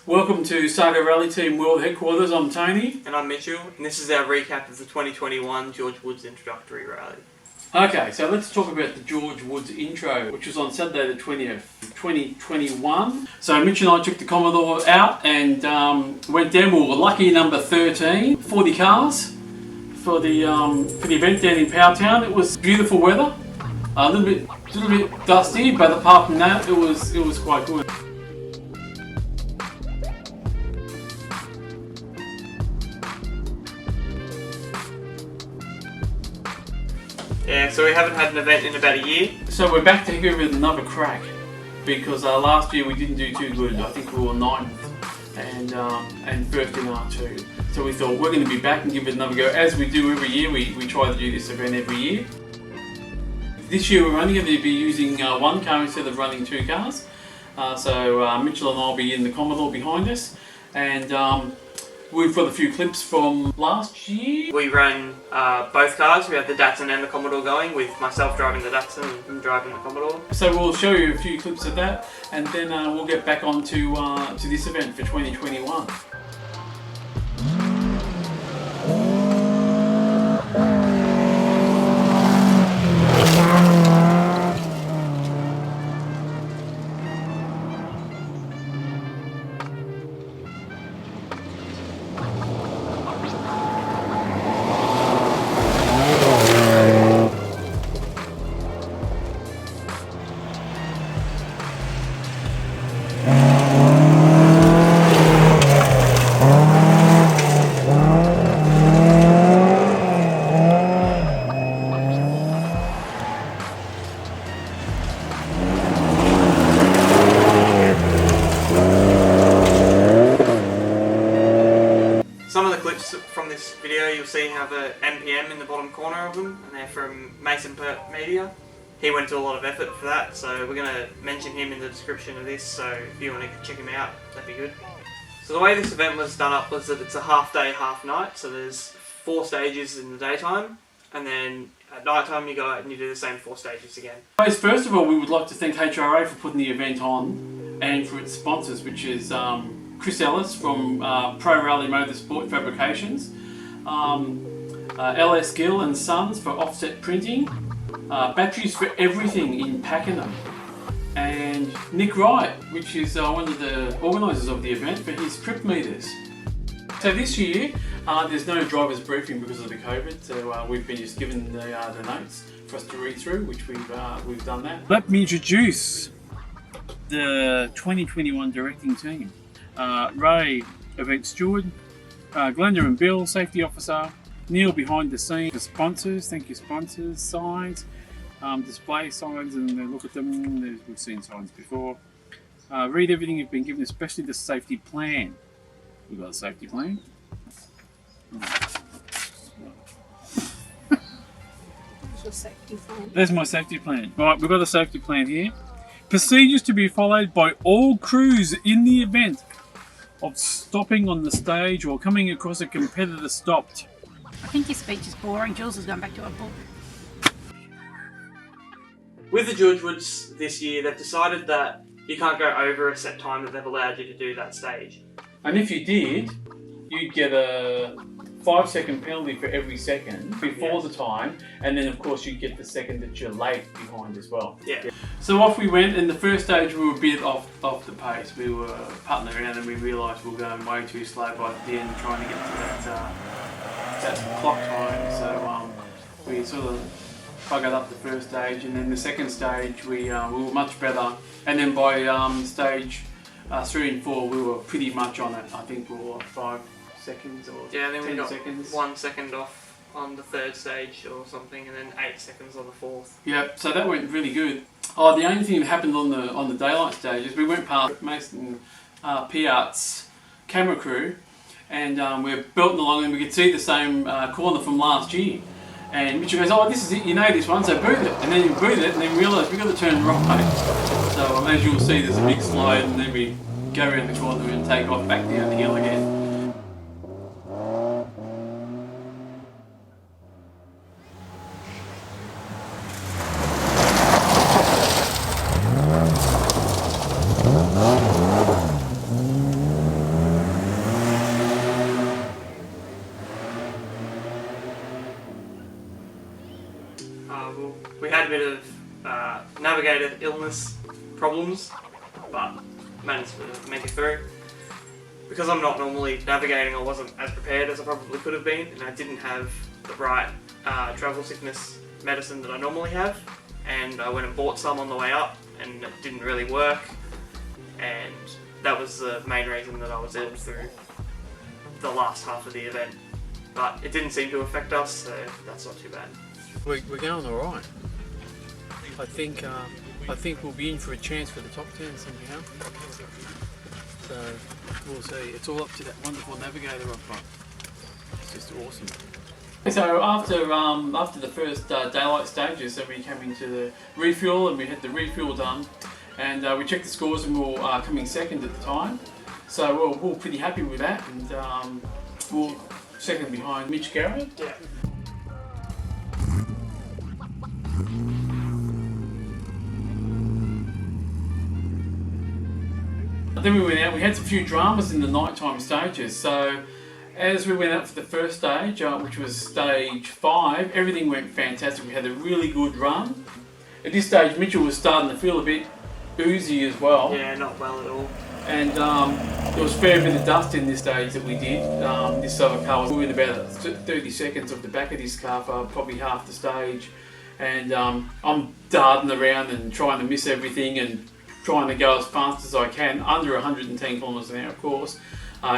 Welcome to Saga Rally Team World Headquarters. I'm Tony. And I'm Mitchell, and this is our recap of the 2021 George Woods Introductory Rally. Okay, so let's talk about the George Woods Intro, which was on Saturday the 20th, 2021. So Mitch and I took the Commodore out and went down. We were lucky number 13, 40 cars for the event down in Powtown. It was beautiful weather, a little bit dusty, but apart from that, it was quite good. Yeah, so we haven't had an event in about a year. So we're back to give it another crack because last year we didn't do too good. I think we were 9th and first in R2. So we thought we're going to be back and give it another go. As we do every year, we try to do this event every year. This year we're only going to be using one car instead of running 2 cars. So Mitchell and I will be in the Commodore behind us, and we've got a few clips from last year. We ran both cars. We had the Datsun and the Commodore going, with myself driving the Datsun and him driving the Commodore. So we'll show you a few clips of that, and then we'll get back on to this event for 2021. Some of the clips from this video you'll see have a MPM in the bottom corner of them, and they're from Peart Media. He went to a lot of effort for that, so we're going to mention him in the description of this, so if you want to check him out, that'd be good. So the way this event was done up was that it's a half day, half night, so there's 4 stages in the daytime, and then at night time you go out and you do the same 4 stages again. First of all, we would like to thank HRA for putting the event on and for its sponsors, which is Chris Ellis from Pro Rally Motorsport Fabrications, LS Gill and Sons for offset printing, Batteries for Everything in Pakenham, and Nick Wright, which is one of the organisers of the event, for his trip meters. So this year there's no driver's briefing because of the COVID, so we've been just given the notes for us to read through, which we've done that. Let me introduce the 2021 directing team. Ray, event steward, Glenda and Bill, safety officer, Neil behind the scenes, the sponsors, thank you sponsors, signs, display signs, and look at them, we've seen signs before. Read everything you've been given, especially the safety plan. We've got a safety plan. Your safety plan. There's my safety plan. Right, we've got a safety plan here. Procedures to be followed by all crews in the event of stopping on the stage or coming across a competitor stopped. I think your speech is boring. Jules has gone back to her book. With the George Woods this year, they've decided that you can't go over a set time that they've allowed you to do that stage. And if you did, you'd get a 5-second penalty for every second before the time, and then of course you'd get the second that you're late behind as well. Yeah. So off we went, and the first stage we were a bit off the pace. We were putting around and we realised we were going way too slow by the end, trying to get to that clock time. So we sort of buggered up the first stage, and then the second stage we were much better, and then by stage 3 and 4 we were pretty much on it. I think we were 5 seconds or yeah, then 10 we got seconds. 1 second off on the 3rd stage or something, and then 8 seconds on the 4th. Yeah, so that went really good. Oh, the only thing that happened on the daylight stage is we went past Mason Peart's camera crew, and we're belting along, and we could see the same corner from last year. And Mitchell goes, "Oh, this is it. You know this one, so boot it." And then you boot it, and then realise we've got to turn right. So as you'll see, there's a big slide, and then we go around the corner and take off back down the hill again. had a bit of navigator illness problems, but managed to make it through. Because I'm not normally navigating, I wasn't as prepared as I probably could have been, and I didn't have the right travel sickness medicine that I normally have, and I went and bought some on the way up, and it didn't really work, and that was the main reason that I was ill through the last half of the event. But it didn't seem to affect us, so that's not too bad. We're going all right. I think we'll be in for a chance for the top 10 somehow. So we'll see. It's all up to that wonderful navigator up front. It's just awesome. So after the first daylight stages, then we came into the refuel, and we had the refuel done, and we checked the scores, and we were coming second at the time. So we're pretty happy with that, and we're second behind Mitch Garrett. Yeah. Then we went out, we had a few dramas in the nighttime stages. So as we went out for the first stage, which was stage 5, everything went fantastic. We had a really good run. At this stage, Mitchell was starting to feel a bit oozy as well. Yeah, not well at all. And there was a fair bit of dust in this stage that we did. This other car was within about 30 seconds of the back of this car for probably half the stage. And I'm darting around and trying to miss everything and trying to go as fast as I can, under 110 kilometres an hour, of course,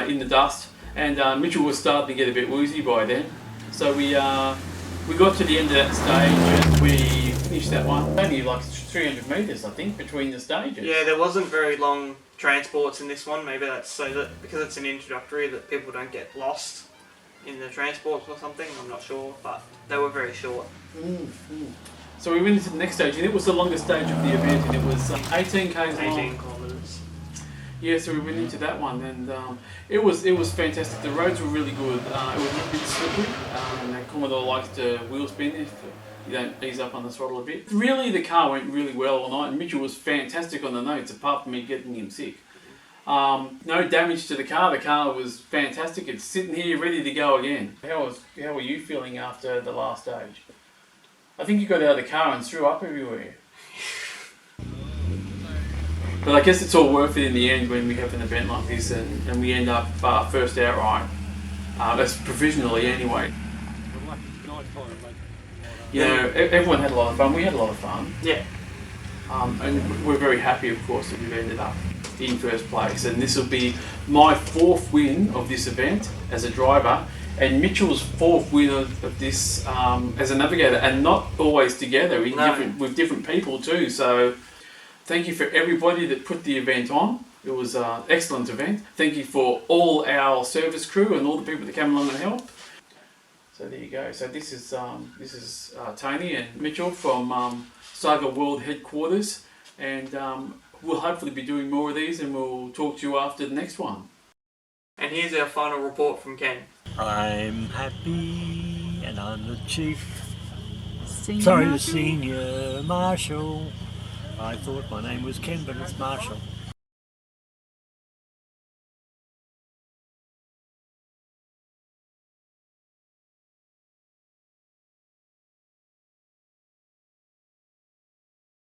in the dust. And Mitchell was starting to get a bit woozy by then. So we got to the end of that stage and we finished that one. Only like 300 metres, I think, between the stages. Yeah, there wasn't very long transports in this one. Maybe that's so that because it's an introductory that people don't get lost in the transports or something. I'm not sure, but they were very short. So we went into the next stage, and it was the longest stage of the event, and it was 18 k's long. 18 kilometres. Yeah, so we went into that one, and it was fantastic. The roads were really good. It was a bit slippery, and Commodore likes to wheel spin if you don't ease up on the throttle a bit. Really, the car went really well all night, and Mitchell was fantastic on the notes, apart from me getting him sick. No damage to the car. The car was fantastic. It's sitting here ready to go again. How were you feeling after the last stage? I think you got out of the car and threw up everywhere. But I guess it's all worth it in the end when we have an event like this and we end up first outright. That's provisionally anyway. You know, everyone had a lot of fun. We had a lot of fun. Yeah. And we're very happy, of course, that we've ended up in first place. And this will be my 4th win of this event as a driver, and Mitchell's 4th win of this as a navigator, and not always together, with different people too. So thank you for everybody that put the event on. It was an excellent event. Thank you for all our service crew and all the people that came along and helped. So there you go. So this is Tony and Mitchell from Saga World Headquarters, and we'll hopefully be doing more of these, and we'll talk to you after the next one. And here's our final report from Ken. I'm happy and I'm the chief. Senior Marshal. Senior Marshal. I thought my name was Ken, but it's Marshall.